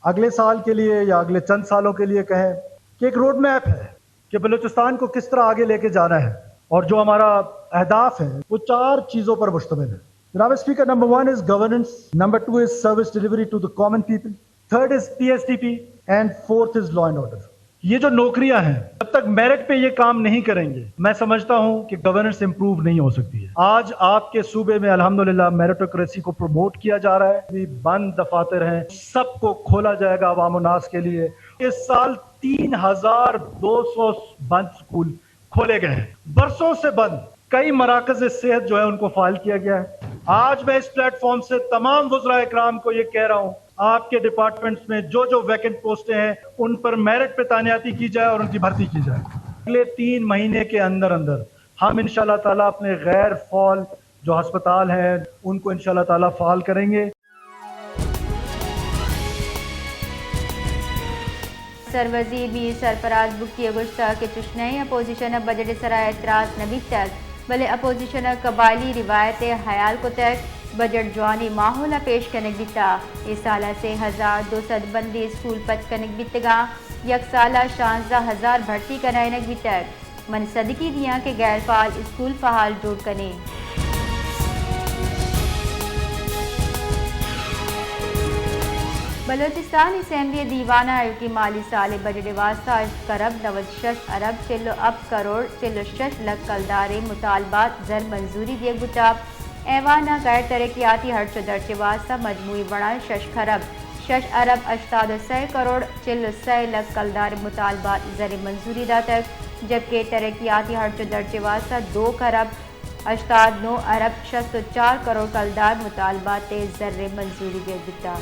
اگلے سال کے لیے یا اگلے چند سالوں کے لیے کہیں کہ ایک روڈ میپ ہے کہ بلوچستان کو کس طرح آگے لے کے جانا ہے، اور جو ہمارا اہداف ہے وہ 4 چیزوں پر مشتمل ہے. جناب speaker, number 1 is governance, number 2 is service delivery to the common people, third is PSTP, and fourth is law and order. یہ جو نوکریاں ہیں جب تک میرٹ پہ یہ کام نہیں کریں گے، میں سمجھتا ہوں کہ گورننس امپروو نہیں ہو سکتی ہے. آج آپ کے صوبے میں الحمدللہ میرٹوکریسی کو پروموٹ کیا جا رہا ہے. بھی بند دفاتر ہیں، سب کو کھولا جائے گا عوام الناس کے لیے. اس سال 3200 بند سکول کھولے گئے ہیں، برسوں سے بند. کئی مراکز صحت جو ہے ان کو فائل کیا گیا ہے. آج میں اس پلیٹ فارم سے تمام وزراء اکرام کو یہ کہہ رہا ہوں، آپ کے ڈپارٹمنٹس میں جو ویکنٹ پوسٹیں ہیں ان پر میرٹ پہ تعیناتی کی جائے اور ان کی بھرتی کی جائے. اگلے 3 مہینے کے اندر ہم انشاءاللہ تعالیٰ اپنے غیر فعال جو ہسپتال ہیں ان کو انشاءاللہ تعالیٰ فعال کریں گے. سر وزیر میر سرفراز بکی گشتہ کہ چشنئی اپوزیشن بجٹ سرا اعتراض نبی تک بلے اپوزیشن قبائلی روایت حیال کو تک بجٹ جوانی ماحول پیش کنک دیتا. اس سالہ سے 1200 بندی اسکول پچ کنک بیتگا، یک سالہ 16,000 بھرتی کنائنک بیتک. من صدقی دیا کہ غیر فعال اسکول فعال جوڑ کنے. بلوچستان اسمبلی دیوانہ کی مالی سال بجٹ واسطہ 8.96 ارب 40 کروڑ 46 لاکھ کلدار مطالبات زر منظوری دیے گتا. ایوانہ غیر ترقیاتی ہرچ درچے واسطہ مجموعی بڑا 6 ارب 86 کروڑ 46 لاکھ کلدار مطالبات زر منظوری دا تک، جبکہ ترقیاتی ہرچ درچے واسطہ 2 ارب 89 ارب 64 کروڑ کلدار مطالبات زر منظوری دے گتا.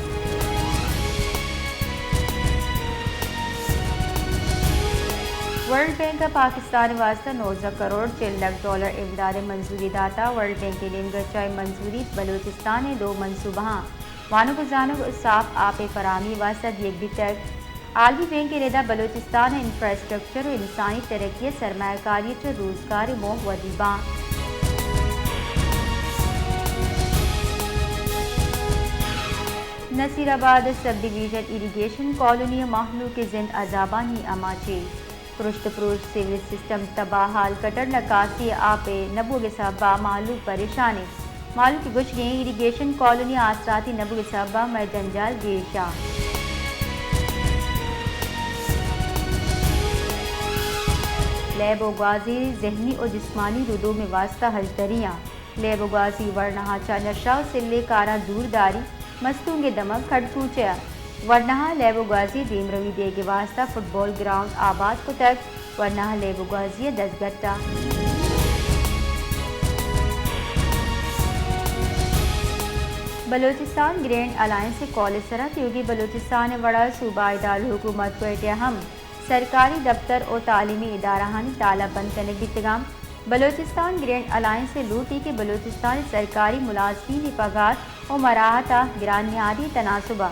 ورلڈ بینک کا پاکستان واسطہ 19 کروڑ 4 لاکھ ڈالر امداد منظوری داتا. ورلڈ بینک کے لیے چائے منظوری بلوچستان 2 منصوبہ وانو گزانو صاف آپ فراہمی واسطہ دیگ بھی تک. عالمی بینک کے لیدہ بلوچستان انفراسٹرکچر و انسانی ترقی سرمایہ کاری چو روزگار موہ ودیباں. نصیر آباد سب ڈویژن اریگیشن کالونی ماحلو کے زند عذابانی اماچے. پرشت پروش سیویج سسٹم تباہ حال کٹر نکاسی آپ نبو کے صحبہ معلوم پریشانی. معلوم کی گچھ گئیں اریگیشن کالونی آسراتی نبو کے صحبہ میں جنجال گیشا. لیب و غازی ذہنی و جسمانی ردو میں واسطہ ہجدریاں. لیب و غازی ورنہا چا نشہ و سلے کارا دور داری مستوں کے دمک کھڑ پوچھا. ورنہا لیب و غازی دیم روی دے کے واسطہ فٹ بال گراؤنڈ آباد کو تک. ورنہا لیب و غازی 10 گھٹا. بلوچستان گرینڈ الائنس کالج سرحد یوگی بلوچستان وڑا صوبائی دارالحکومت کوئٹہ ہم سرکاری دفتر اور تعلیمی ادارہانی تالا بند کرنے کی تگام. بلوچستان گرینڈ الائنس سے لوٹی کے بلوچستان سرکاری ملازمین پگار اور مراحتہ گران نہادی تناسبہ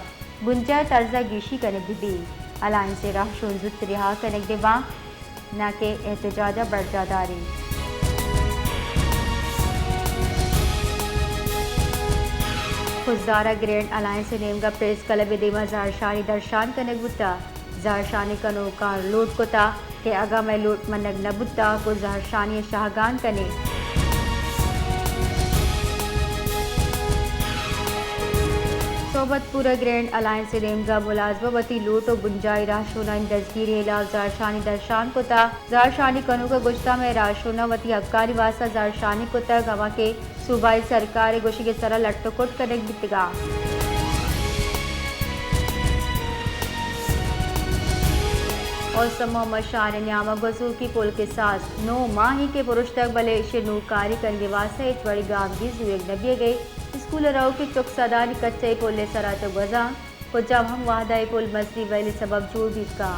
گنجائے طرزہ گیشی کنک دی. الائنس سے راہ شونزت رہا کنک دیواں نہ کہ احتجاجہ بڑھجا داری. خزدارہ گرینڈ الائنس سے نیمگا پریس کلب دیما زہرشانی درشان کنک بتا. زہرشانی کنو کار لوٹ کتا کہ اگا میں لوٹ منگ نبتا کو زہرشانی شاہگان کنے. صحبت پورا گرینڈ الائنس سے نیمگا ملازمہ وتی لوٹ و گنجائی راشونہ دزگیر علاوہ زہرشانی درشان کتا. زہرشانی کنو کا گشتہ میں راشونہ وتی حقاری واسطہ زہرشانی کتا گواہ کے صوبائی سرکار گوشی کے سرہ لٹو کٹ کنک بیتگا. اور محمد شاہ نیامہ گزور کی پول کے ساز 9 ماہی کے پرش تک بلے شنو کاری کنگے واسطہ اتوڑی گامگی زویگ نبیے گئے. اسکول رو کی چک صدانی کچے پولے سرات گزاں کو جب ہم وحدہ پول مزدی ویلی سبب جوڑ بیت کا.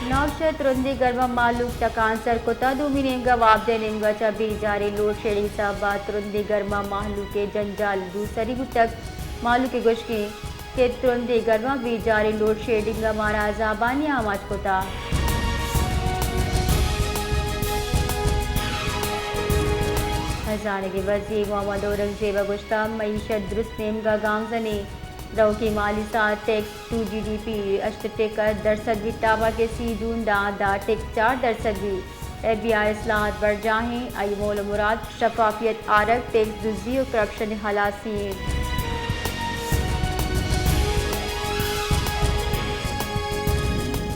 نوشت رندی گرما معلوم تکانسر کتا دومی نیمگا وابدے نیمگا چبی جاری لوڈ شیڈنگ صاحبات رندی گرما محلو کے جنجال دوسری تک. معلوم کے گوشکی کہ رندی گرما بھی جاری لوڈ شیڈنگ ہمارا عذابانی آماج کتا. خزانہ کے وزیر محمد اورنگزیب گشتہ معیشت درست نیمگا گام زنی رو کی مالی سال ٹیکس 2 GDP 8% بھی تابہ کے سیدون دا ٹیکس 4% بھی FBI اصلاحات بڑھ جاہیں ای مول مراد شفافیت آرک ٹیکس دزدی و کرپشن خلاصی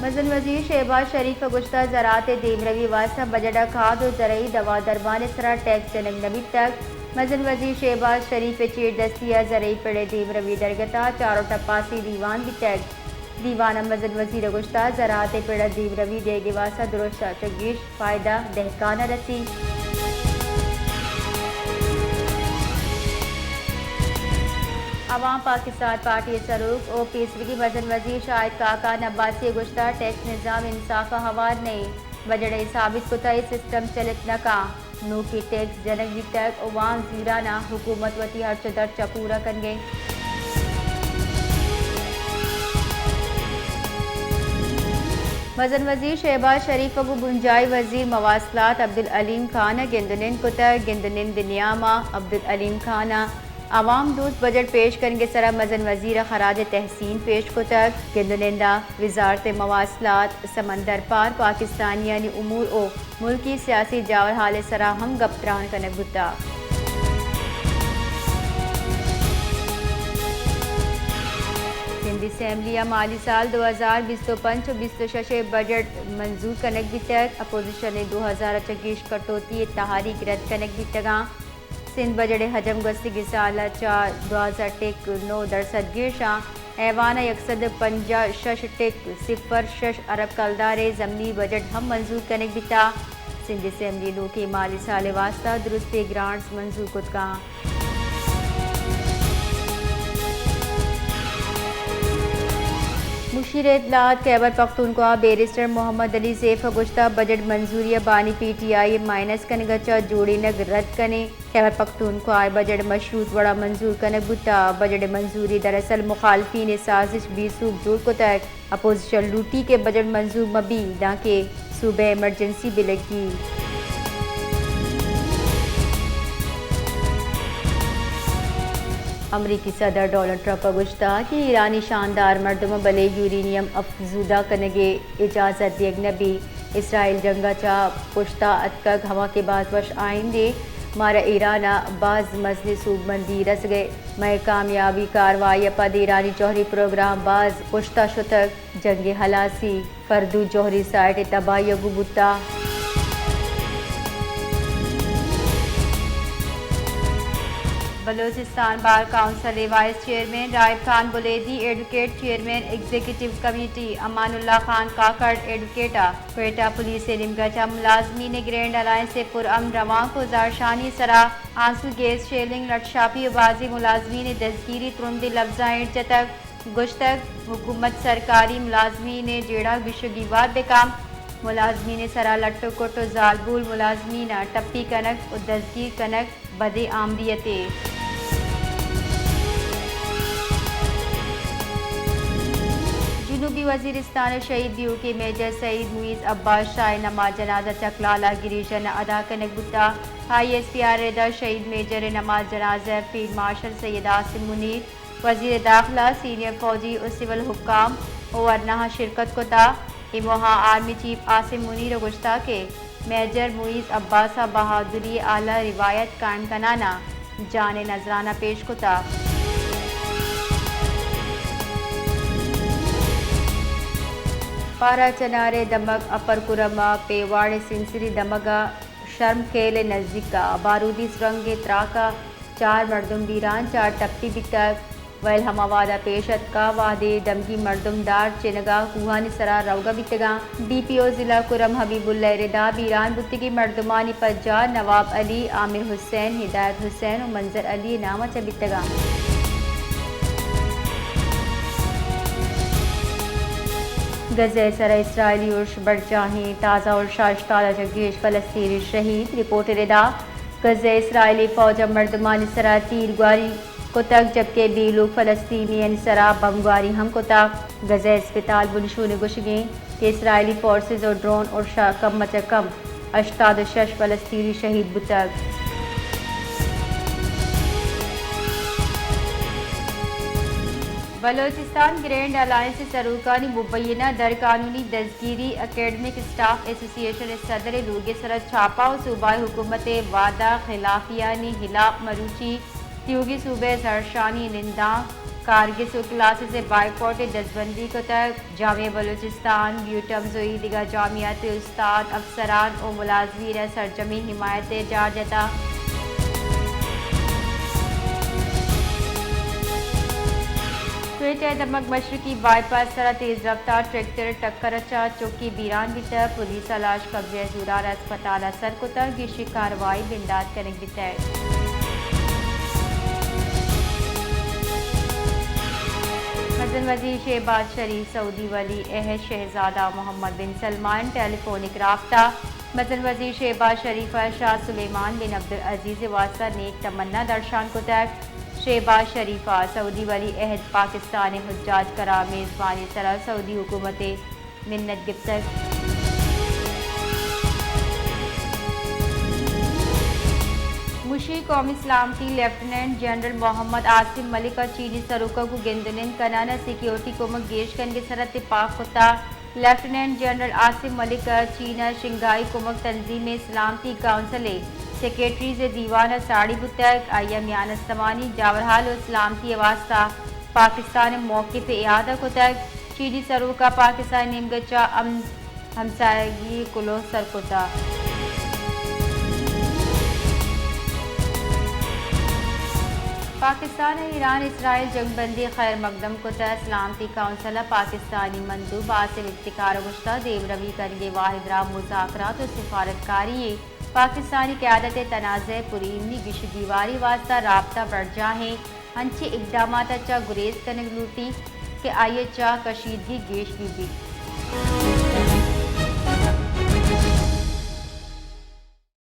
مزن وزیر شہباز شریف گشتہ زراعت دیمروی واسطہ بجٹ کھاد و زرعی دوا دربان سرا ٹیکس جنگ نبی تک مزن وزیر شہباز شریف چیر دستیا زرعی پڑے دیمروی درگتا چاروں ٹپاسی دیوان بھی ٹیکس دیوانہ مزن وزیر گشتہ زراعت پڑا دیمروی دے گے واسطہ درست چگیش فائدہ دہکانہ رسی عوام پاکستان پارٹی سروق او پیسری کی مزن وزیر شاہد کاکا نباسی گشتہ ٹیکس نظام انصاف حوار نہیں بجڑے ثابت کتائی سسٹم چلت نکا نو کی ٹیکس جنگ بھی تک عوام زیرانہ حکومت وتی ہر چدر چپورا کن گئے مزن وزیر شہباز شریف کو بنجائی وزیر مواصلات عبدالعلیم خانہ گندنن کتر گندنن دنیاما عبدالعلیم خانہ عوام دوست بجٹ پیش کرنگے سرا مزن وزیر خراج تحسین پیش کتر گندنندہ وزارت مواصلات سمندر پار پاکستانیانی امور او ملکی سیاسی جاور حال سرا ہم گپتران کنک بتا سندھ اسمبلی مالی سال 2025-26 بجٹ منظور کنک بھی تک اپوزیشن 2024 کٹوتی اتحادی کی رد کنک بھی تگاں سندھ بجٹ حجم گستی کی سالہ 2009% گرشاں ایوانہ 155.06 ارب کلدارے ضمنی بجٹ ہم منظور کنک بھی تا سندھ اسمبلی لو کی مالی سال واسطہ درستی گرانٹس منظور کتگاں مشیر اطلاعات خیبر پختونخوا بیرسٹر محمد علی سیف گشتہ بجٹ منظوری بانی PTI مائنس کنگچا جوڑی نگ رد کنے خیبر پختونخوا بجٹ مشروط وڑا منظور کنگ بتا بجٹ منظوری دراصل مخالفین سازش بھی سوب جوڑ کو تک اپوزیشن لوٹی کے بجٹ منظور مبی دا کے صوبہ ایمرجنسی بھی لگی امریکی صدر ڈونلڈ ٹرمپ گشتہ کہ ایرانی شاندار مردم بلے یورینیم افزودہ کنگے اجازت دیگ نبی اسرائیل جنگا چا پشتہ اتکگ ہوا کے بعد وش آئندے مارا ایرانہ بعض مزل سوگ مندی رس گئے میں کامیابی کاروائی پد ایرانی جوہری پروگرام بعض پشتہ شتک جنگ ہلاسی فردو جوہری سائٹ تباہی گبتا Balochistan bar council vice chairman Raib Khan Buledi advocate chairman executive committee Aman Ullah Khan Kakar ایڈوکیٹا کوئٹہ پولیس نمگچا ملازمین گرینڈ الائنس سے پرامن رواں کو زارشانی سرا آنسو گیس شیلنگ لٹشاپی و بازی ملازمین دستگیری ترند لفظائیں چتک گشتک حکومت سرکاری ملازمین جیڑا گشگیوار بکام ملازمین سرا لٹو کٹو زالبول ملازمین ٹپی کنک و دستگیر کنک بدے آمدیتے جنوبی وزیرستان شہید دیو کے میجر سعید معیز عباس شاہ نماز جنازہ چکلالہ گریجن ادا کنک بتا ISPR ریدہ شہید میجر نماز جنازہ فیلڈ مارشل سید عاصم منیر وزیر داخلہ سینئر فوجی و سول حکام ورنہ شرکت کو تا اموہا آرمی چیف عاصم منیر گشتہ کے میجر معیز عباسہ بہادری اعلیٰ روایت قائم کنانا جان نذرانہ پیش کو تا پارا چنارے دمک اپر کرما پیواڑ سنسری دمگا شرم کھیل نزدیکا بارودی سرنگ تراکا 4 مردم بیران 4 ٹپی بتک ویل ہما وعدہ پیشت کا وعدے دمگی مردم دار چنگا کوہانی سرا روگا بتگا DPO ضلع کرم حبیب اللہ ردا بیران بتگی مردمانی پجار نواب علی عامر حسین ہدایت حسین و منظر علی نامہ چ بتگا غزہ سر اسرائیلی عرش بڑھ جاہیں تازہ اور شائستہ جگیش فلسطینی شہید رپورٹ ردا غزہ اسرائیلی فوج مردمانی سرا تیر گواری کو تک جبکہ بھی لوگ فلسطینی سرا بمگواری ہم کو تک غزہ اسپتال بنشون گشگیں کہ اسرائیلی فورسز اور ڈرون اور کم مچ کم 86 فلسطینی شہید بتگ بلوچستان گرینڈ الائنس سروکانی مبینہ در قانونی دستگیری اکیڈمک اسٹاف ایسوسی ایشن صدر لوگ سرد چھاپا و صوبائی حکومت وعدہ خلافیانی ہلاپ مروچی تیوگی صوبے سرشانی ننداں کارگس و کلاسز سے بائیکاٹ دستبندی کو تک جامعہ بلوچستان بیوٹمز و دیگر جامعات استاد افسران و ملازمین سرجمی حمایت جارجتا کوئٹہ دمک مشرقی بائی پاس سرا تیز رفتار ٹریکٹر ٹکر اچا چوکی بیران بیتا پولیس علاج قبضہ زورار اسپتال اثر کو تک گشی کاروائی بنداد کنک بیتا مزن وزیر شہباز شریف سعودی ولی عہد شہزادہ محمد بن سلمان ٹیلی فونک رابطہ مزن وزیر شہباز شریف شاہ سلیمان بن عبدالعزیز واسطہ نیک تمنا درشان کو تک شہباز شریفہ سعودی ولی عہد پاکستان حجاج کرا میزبانی سرا سعودی حکومت منت گفتگ مشیر قومی سلامتی لیفٹیننٹ جنرل محمد عاصم ملک اور چینی سروکوں کو گندنن کنانا سیکیورٹی کو مگیش کن کے سرت اتفاق ہوتا لیفٹیننٹ جنرل عاصم ملک چینا شنگھائی کمک تنظیم سلامتی کونسل سیکریٹریز دیوانہ ساڑی بتک ایم یان استمانی جاورحال و سلامتی واسطہ پاکستان موقف اعادہ کو تک چینی سروکا پاکستان نیمگچا ہمسایگی کلو سرکتا پاکستان ایران اسرائیل جنگ بندی خیر مقدم کو تحت سلامتی کونسل پاکستانی مندوب عاصم افتخار گشتہ دیو روی کرنگے واحد راہ مذاکرات و سفارتکاری پاکستانی قیادت تنازع پریمنی گش دیواری واسطہ رابطہ بڑھ جاہیں انچے اقدامات اچھا گریز کنگ لوٹی کہ آئیے چاہ کشیدگی گیش بھی